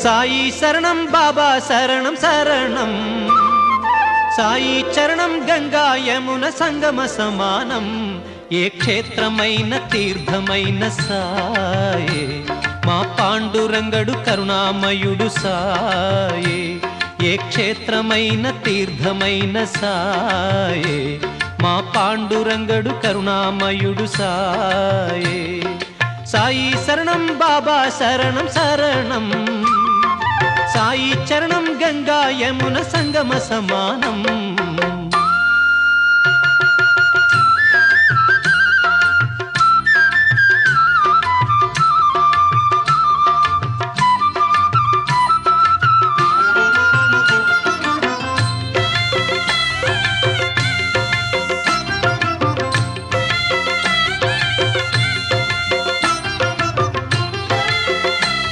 సాయి శరణం బాబా శరణం శరణం, సాయి చరణం గంగా యమున సంగమ సమానం. ఏ క్షేత్రమైన తీర్థమైన సాయే, మా పాండురంగడు కరుణామయుడు సాయే. ఏ క్షేత్రమైన తీర్థమైన సాయే, మా పాండురంగడు కరుణామయుడు సాయే. సాయి శరణం బాబా శరణం శరణం, సాయి చరణం గంగా యమున సంగమ సమానం.